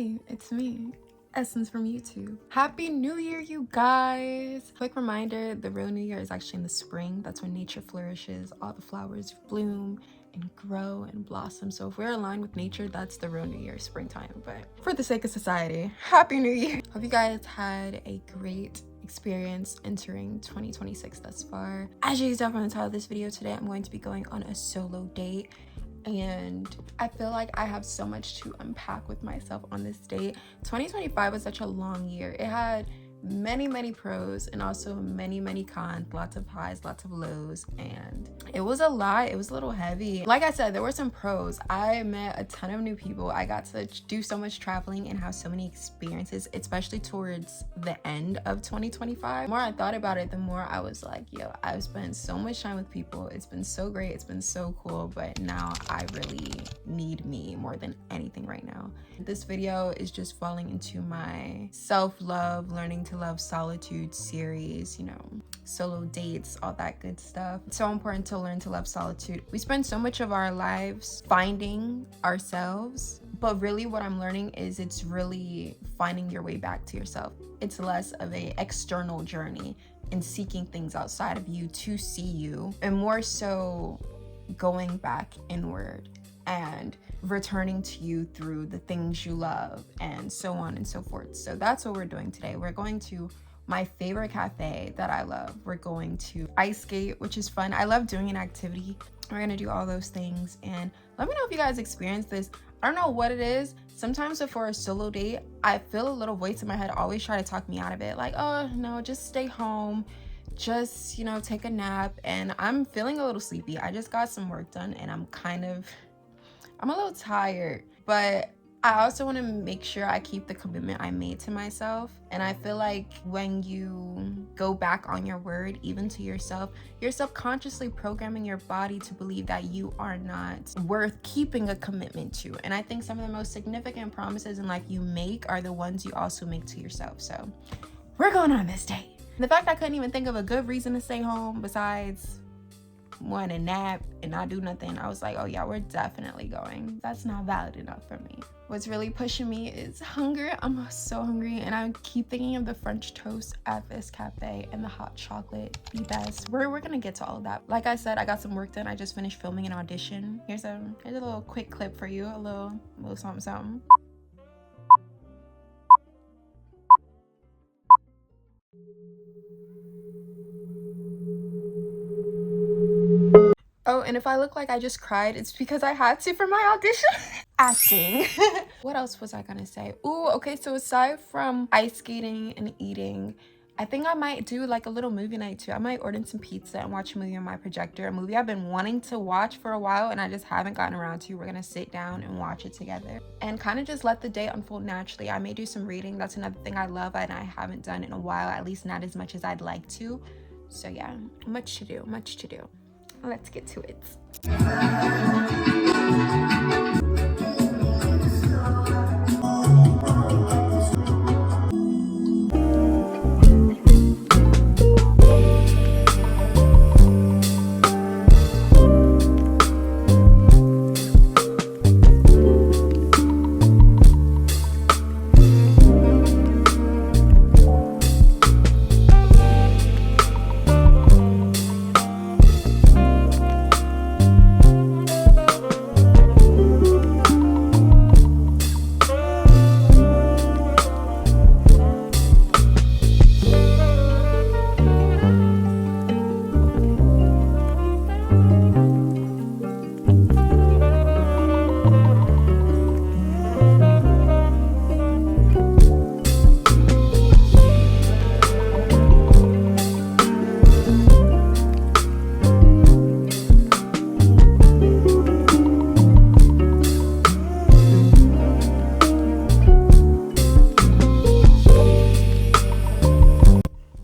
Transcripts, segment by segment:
Hi, it's me, Essence from YouTube. Happy New Year, you guys! Quick reminder, the real New Year is actually in the spring. That's when nature flourishes, all the flowers bloom and grow and blossom. So if we're aligned with nature, that's the real New Year, springtime. But for the sake of society, Happy New Year! Hope you guys had a great experience entering 2026 thus far. As you can tell from the title of this video, today I'm going to be going on a solo date. And I feel like I have so much to unpack with myself on this date. 2025 was such a long year. It had many pros and also many cons, lots of highs, lots of lows, and it was a lot. It was a little heavy. Like I said, there were some pros. I met a ton of new people. I got to do so much traveling and have so many experiences, especially towards the end of 2025. The more I thought about it, the more I was like, yo, I've spent so much time with people. It's been so great. It's been so cool, but now I really need me more than anything right now. This video is just falling into my self-love, learning to love solitude series, you know, solo dates, all that good stuff. It's so important to learn to love solitude. We spend so much of our lives finding ourselves, but really what I'm learning is it's really finding your way back to yourself. It's less of a external journey and seeking things outside of you to see you, and more so going back inward and returning to you through the things you love and so on and so forth. So that's what we're doing today. We're going to my favorite cafe that I love. We're going to ice skate, which is fun. I love doing an activity. We're gonna do all those things, and let me know if you guys experience this. I don't know what it is. Sometimes before a solo date, I feel a little voice in my head always try to talk me out of it, like, oh no, just stay home, just, you know, take a nap. And I'm feeling a little sleepy. I just got some work done and I'm a little tired, but I also want to make sure I keep the commitment I made to myself. And I feel like when you go back on your word, even to yourself, you're subconsciously programming your body to believe that you are not worth keeping a commitment to. And I think some of the most significant promises in life you make are the ones you also make to yourself. So we're going on this date. The fact I couldn't even think of a good reason to stay home besides want a nap and not do nothing, I was like, oh yeah, we're definitely going. That's not valid enough for me. What's really pushing me is hunger. I'm so hungry, and I keep thinking of the French toast at this cafe and the hot chocolate, the best. We're gonna get to all of that. Like I said, I got some work done. I just finished filming an audition. Here's a little quick clip for you, a little something. Oh, and if I look like I just cried, it's because I had to for my audition. Acting. What else was I gonna say? Ooh, okay, so aside from ice skating and eating, I think I might do like a little movie night too. I might order some pizza and watch a movie on my projector, a movie I've been wanting to watch for a while and I just haven't gotten around to. We're gonna sit down and watch it together and kind of just let the day unfold naturally. I may do some reading. That's another thing I love and I haven't done in a while, at least not as much as I'd like to. So yeah, much to do. Let's get to it.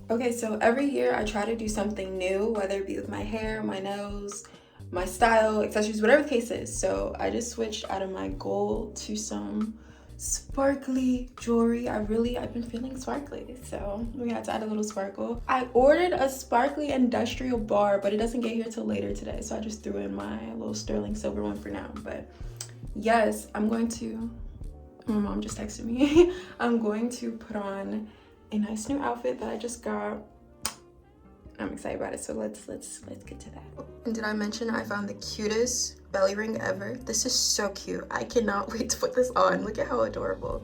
Okay, so every year I try to do something new, whether it be with my hair, my nose, my style, accessories, whatever the case is. So I just switched out of my gold to some sparkly jewelry. I've been feeling sparkly, so we had to add a little sparkle. I ordered a sparkly industrial bar, but it doesn't get here till later today, so I just threw in my little sterling silver one for now. But yes, I'm going to My mom just texted me. I'm going to put on a nice new outfit that I just got. I'm excited about it, so let's get to that. And did I mention I found the cutest belly ring ever? This is so cute. I cannot wait to put this on. Look at how adorable.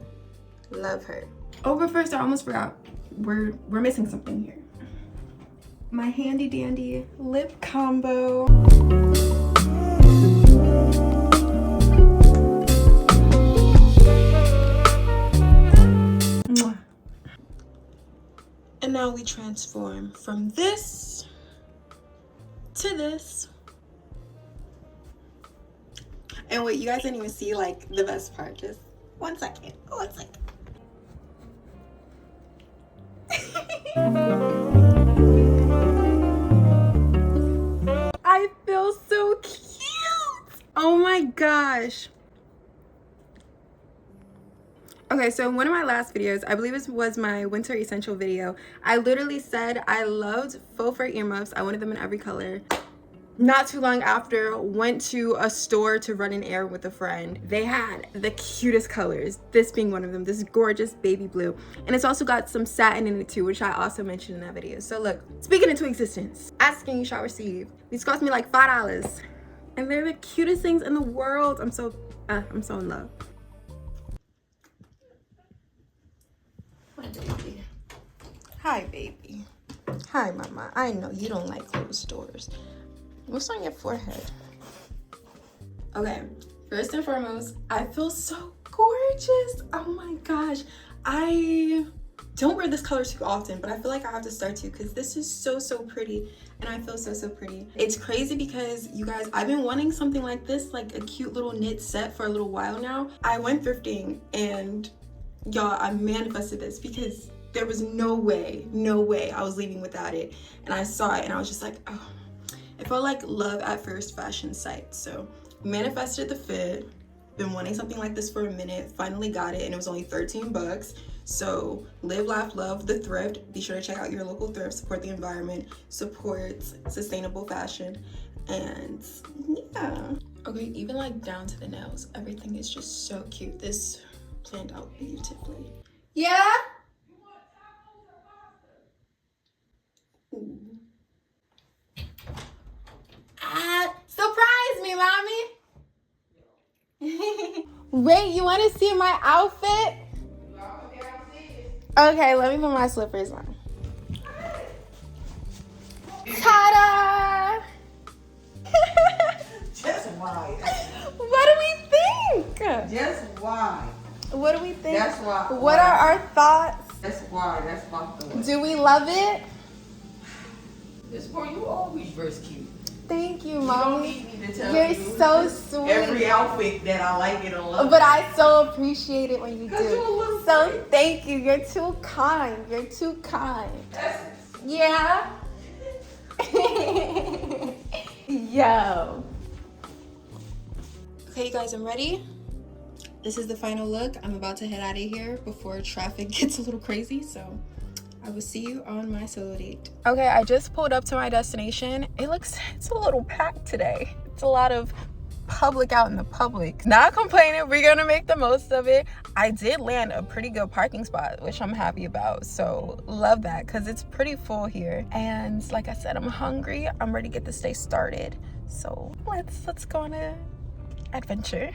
Love her. Oh, but first I almost forgot. We're missing something here. My handy dandy lip combo. Mwah. And now we transform from this to this. And wait, you guys didn't even see like the best part. Just 1 second. 1 second. I feel so cute. Oh my gosh. Okay, so in one of my last videos, I believe it was my winter essential video, I literally said I loved faux fur earmuffs. I wanted them in every color. Not too long after, went to a store to run an errand with a friend. They had the cutest colors, this being one of them, this gorgeous baby blue. And it's also got some satin in it too, which I also mentioned in that video. So look, speaking into existence, asking you shall receive. These cost me like $5. And they're the cutest things in the world. I'm so in love. My baby. Hi, baby. Hi, mama. I know you don't like closed doors. What's on your forehead? Okay, first and foremost, I feel so gorgeous. Oh my gosh. I don't wear this color too often, but I feel like I have to start to because this is so pretty and I feel so pretty. It's crazy because you guys, I've been wanting something like this, like a cute little knit set for a little while now. I went thrifting and y'all, I manifested this because there was no way I was leaving without it. And I saw it and I was just like, oh. It felt like love at first fashion sight. So manifested the fit, been wanting something like this for a minute, finally got it, and it was only 13 bucks. So live, laugh, love the thrift. Be sure to check out your local thrift, support the environment, support sustainable fashion, and yeah. Okay, even like down to the nails, everything is just so cute. This planned out beautifully. Yeah? Ooh. Surprise me, mommy. Wait, you want to see my outfit? Okay, let me put my slippers on. Ta-da! Just why? What do we think? Just why? What do we think? That's why. What are our thoughts? That's why. That's my thought. Do we love it? This boy, you always dress cute. Thank you, You don't mommy. need me to tell You're you so sweet. every outfit that I like it or love. But I so appreciate it when you do. You're a little So sweet. thank you. You're too kind. You're too kind. Essence. Yeah. Yo. Okay, you guys, I'm ready. This is the final look. I'm about to head out of here before traffic gets a little crazy, so I will see you on my solo date. Okay, I just pulled up to my destination. It's a little packed today. It's a lot of public out in the public. Not complaining, we're gonna make the most of it. I did land a pretty good parking spot, which I'm happy about, so love that because it's pretty full here. And like I said, I'm hungry. I'm ready to get this day started. So let's go on an adventure.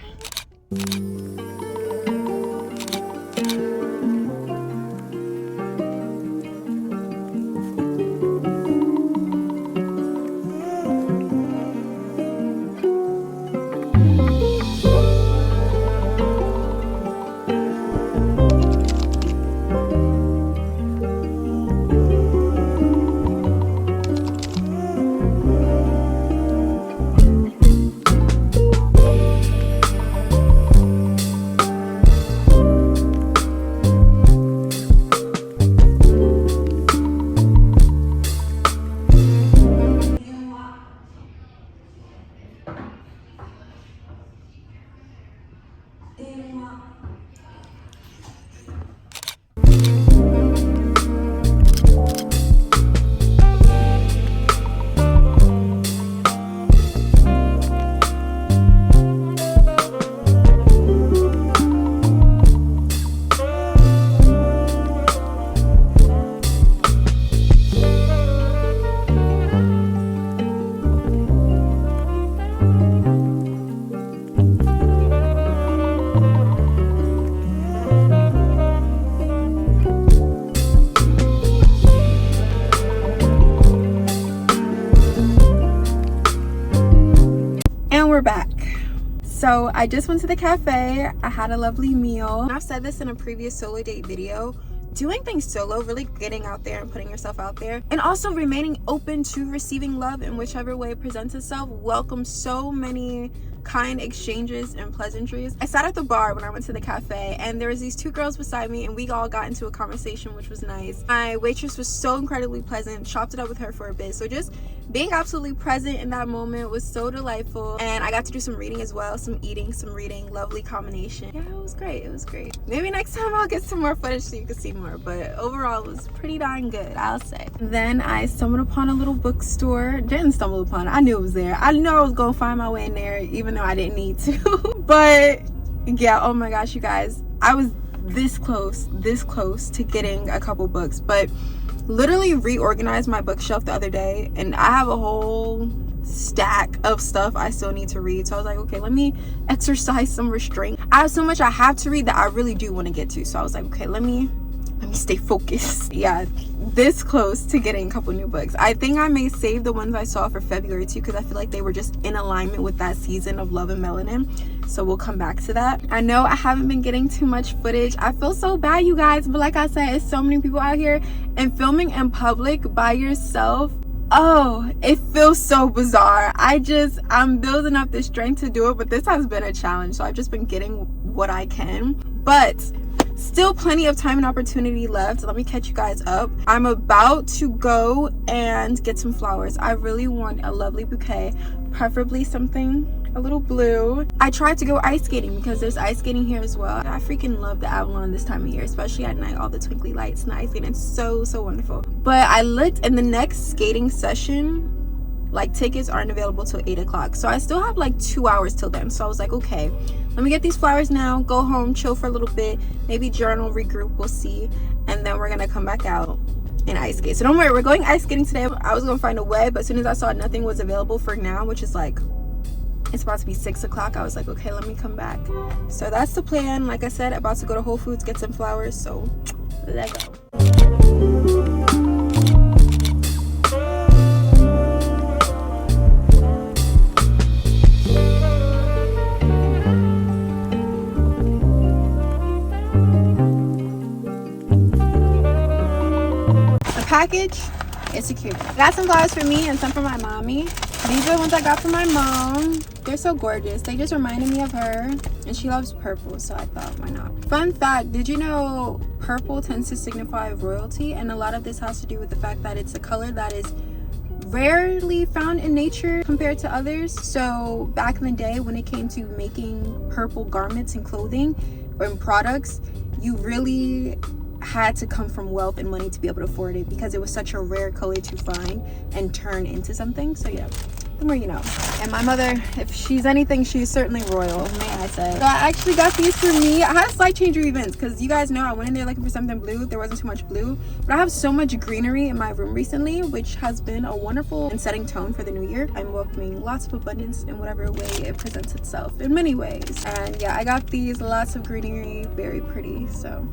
So I just went to the cafe. I had a lovely meal. I've said this in a previous solo date video. Doing things solo, really getting out there and putting yourself out there, and also remaining open to receiving love in whichever way it presents itself, welcomes so many kind exchanges and pleasantries. I sat at the bar when I went to the cafe, and there was these two girls beside me, and we all got into a conversation, which was nice. My waitress was so incredibly pleasant, chopped it up with her for a bit. So just being absolutely present in that moment was so delightful. And I got to do some reading as well, some eating, some reading, lovely combination. Yeah, it was great. It was great. Maybe next time I'll get some more footage so you can see more, but overall it was pretty darn good, I'll say. Then I stumbled upon a little bookstore. Didn't stumble upon it, I knew it was there. I knew I was gonna find my way in there, even though I didn't need to. But yeah, oh my gosh, you guys, I was this close to getting a couple books, but literally reorganized my bookshelf the other day, and I have a whole stack of stuff I still need to read. So I was like, okay, let me exercise some restraint. I have so much I have to read that I really do want to get to. So I was like, okay, let me stay focused. Yeah, this close to getting a couple new books. I think I may save the ones I saw for February too, because I feel like they were just in alignment with that season of Love and Melanin. So we'll come back to that. I know I haven't been getting too much footage. I feel so bad, you guys, but like I said, it's so many people out here, and filming in public by yourself, oh, it feels so bizarre. I'm building up the strength to do it, but this has been a challenge. So I've just been getting what I can, but still plenty of time and opportunity left. Let me catch you guys up. I'm about to go and get some flowers. I really want a lovely bouquet, preferably something a little blue. I tried to go ice skating because there's ice skating here as well. I freaking love the Avalon this time of year, especially at night, all the twinkly lights and ice skating. It's so wonderful. But I looked, and the next skating session, like, tickets aren't available till 8 o'clock. So I still have like 2 hours till then. So I was like, okay, let me get these flowers now, go home, chill for a little bit, maybe journal, regroup, we'll see. And then we're gonna come back out and ice skate. So don't worry, we're going ice skating today. I was gonna find a way, but as soon as I saw nothing was available for now, which is like, it's about to be 6 o'clock, I was like, okay, let me come back. So that's the plan. Like I said, about to go to Whole Foods, get some flowers. So let's go. Package is secure. I got some flowers for me and some for my mommy. These are the ones I got for my mom. They're so gorgeous. They just reminded me of her, and she loves purple, so I thought, why not? Fun fact, did you know purple tends to signify royalty? And a lot of this has to do with the fact that it's a color that is rarely found in nature compared to others. So back in the day, when it came to making purple garments and clothing or in products, you really had to come from wealth and money to be able to afford it, because it was such a rare color to find and turn into something. So yeah, the more you know. And my mother, if she's anything, she's certainly royal, may I say. So I actually got these for me. I had a slight change of events, because you guys know I went in there looking for something blue. There wasn't too much blue, but I have so much greenery in my room recently, which has been a wonderful and setting tone for the new year. I'm welcoming lots of abundance in whatever way it presents itself, in many ways. And yeah, I got these, lots of greenery, very pretty. So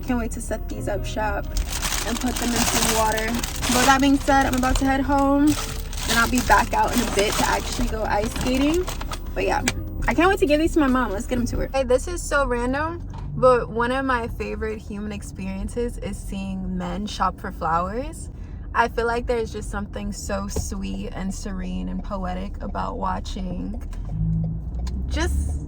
can't wait to set these up shop and put them in some water. But that being said, I'm about to head home, and I'll be back out in a bit to actually go ice skating. But yeah, I can't wait to give these to my mom. Let's get them to her. Hey, this is so random, but one of my favorite human experiences is seeing men shop for flowers. I feel like there's just something so sweet and serene and poetic about watching just,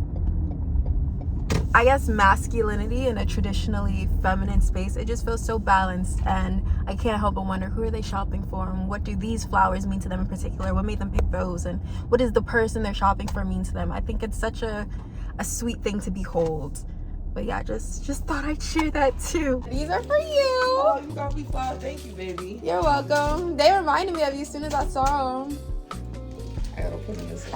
I guess, masculinity in a traditionally feminine space. It just feels so balanced, and I can't help but wonder, who are they shopping for, and what do these flowers mean to them in particular? What made them pick those, and what does the person they're shopping for mean to them? I think it's such a sweet thing to behold. But yeah, just thought I'd share that too. These are for you. Oh, you got me flowers. Thank you, baby. You're welcome. They reminded me of you as soon as I saw them. I gotta put in this.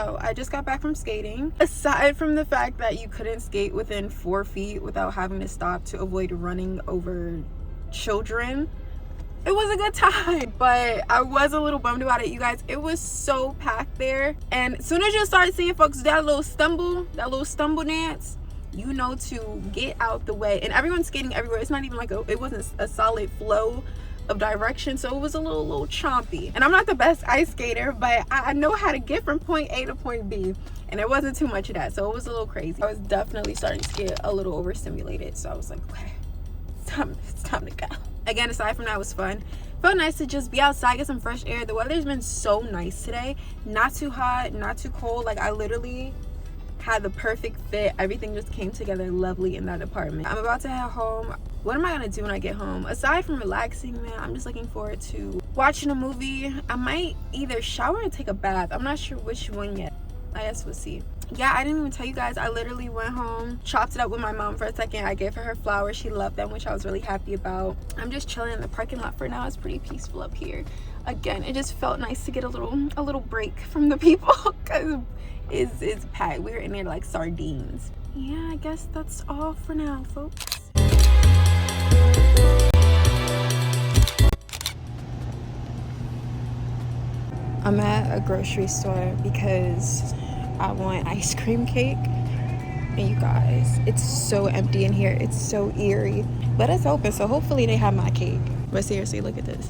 So I just got back from skating. Aside from the fact that you couldn't skate within 4 feet without having to stop to avoid running over children, it was a good time. But I was a little bummed about it, you guys. It was so packed there, and as soon as you start seeing folks do that little stumble dance, you know to get out the way. And everyone's skating everywhere. It's not even like it wasn't a solid flow of direction, so it was a little chompy. And I'm not the best ice skater, but I know how to get from point A to point B, and there wasn't too much of that, so it was a little crazy. I was definitely starting to get a little overstimulated, so I was like, okay, it's time to go. Again, aside from that, it was fun. Felt nice to just be outside, get some fresh air. The weather's been so nice today. Not too hot, not too cold. Like, I literally had the perfect fit. Everything just came together lovely in that apartment. I'm about to head home. What am I gonna do when I get home? Aside from relaxing, man, I'm just looking forward to watching a movie. I might either shower or take a bath. I'm not sure which one yet. I guess we'll see. Yeah, I didn't even tell you guys, I literally went home, chopped it up with my mom for a second. I gave her flowers. She loved them, which I was really happy about. I'm just chilling in the parking lot for now. It's pretty peaceful up here. Again, it just felt nice to get a little break from the people, because it's packed. We were in there like sardines. Yeah, I guess that's all for now, folks. I'm at a grocery store because I want ice cream cake. And you guys, it's so empty in here. It's so eerie. But it's open, so hopefully they have my cake. But seriously, look at this.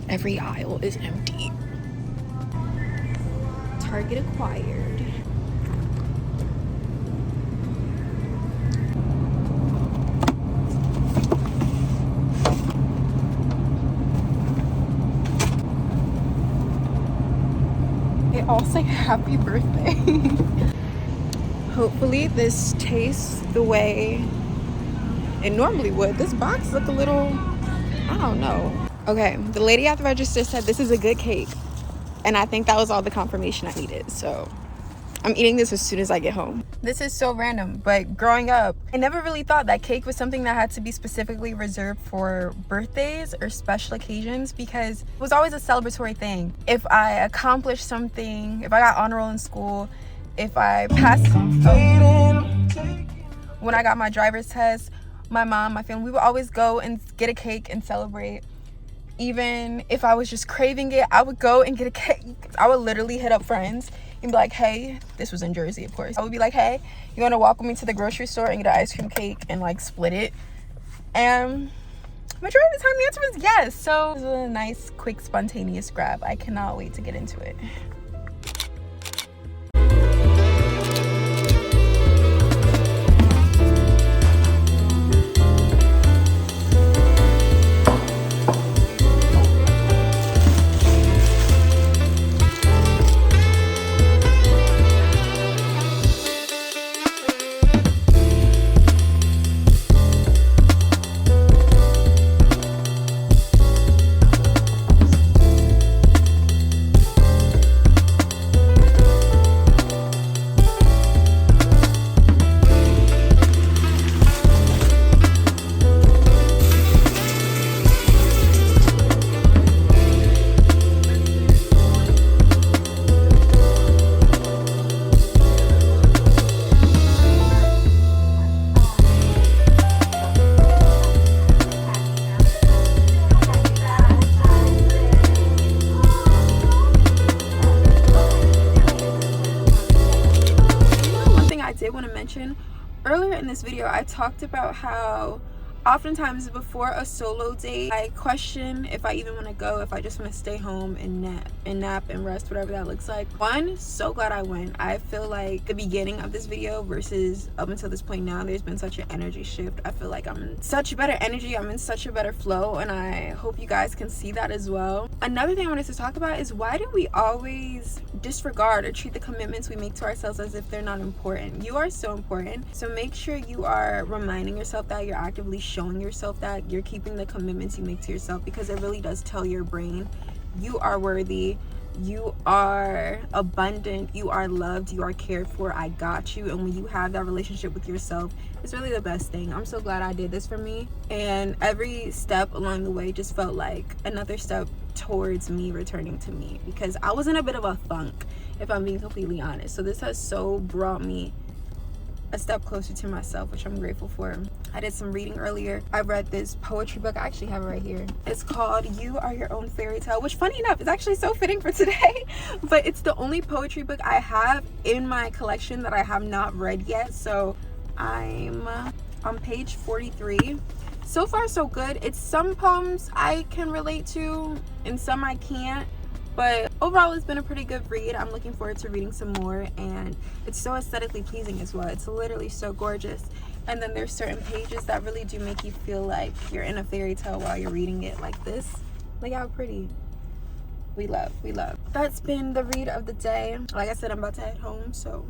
Every aisle is empty. Target acquired. They all say happy birthday. Hopefully this tastes the way it normally would. This box looked a little, I don't know. Okay, the lady at the register said this is a good cake, and I think that was all the confirmation I needed. So I'm eating this as soon as I get home. This is so random, but growing up, I never really thought that cake was something that had to be specifically reserved for birthdays or special occasions, because it was always a celebratory thing. If I accomplished something, if I got honor roll in school, if I passed, when I got my driver's test, my mom, my family, we would always go and get a cake and celebrate. Even if I was just craving it, I would go and get a cake. I would literally hit up friends and be like, hey, this was in Jersey, of course. I would be like, hey, you want to walk with me to the grocery store and get an ice cream cake and like split it? And majority of the time the answer was yes. So it was a nice, quick, spontaneous grab. I cannot wait to get into it. Earlier in this video, I talked about how oftentimes before a solo date, I question if I even want to go, if I just want to stay home and nap and rest, whatever that looks like. One, so glad I went. I feel like the beginning of this video versus up until this point now, there's been such an energy shift. I feel like I'm in such a better energy, I'm in such a better flow, and I hope you guys can see that as well. Another thing I wanted to talk about is, why do we always disregard or treat the commitments we make to ourselves as if they're not important? You are so important, so make sure you are reminding yourself that, you're actively showing yourself that you're keeping the commitments you make to yourself, because it really does tell your brain you are worthy, you are abundant, you are loved, you are cared for, I got you. And when you have that relationship with yourself, it's really the best thing. I'm so glad I did this for me, and every step along the way just felt like another step towards me returning to me, because I was in a bit of a funk, if I'm being completely honest. So this has so brought me a step closer to myself, which I'm grateful for. I did some reading earlier. I read this poetry book. I actually have it right here. It's called You Are Your Own Fairy Tale, which funny enough is actually so fitting for today. But it's the only poetry book I have in my collection that I have not read yet. So I'm on page 43. So far so good. It's some poems I can relate to and some I can't, but overall it's been a pretty good read. I'm looking forward to reading some more, and it's so aesthetically pleasing as well. It's literally so gorgeous. And then there's certain pages that really do make you feel like you're in a fairy tale while you're reading it, like this. Look how pretty. We love. That's been the read of the day. Like I said, I'm about to head home, so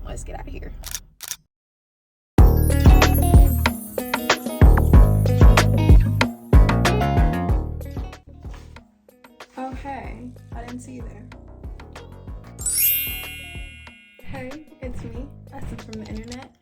let's get out of here. Oh, hey. I didn't see you there. Hey, it's me, Essence from the internet.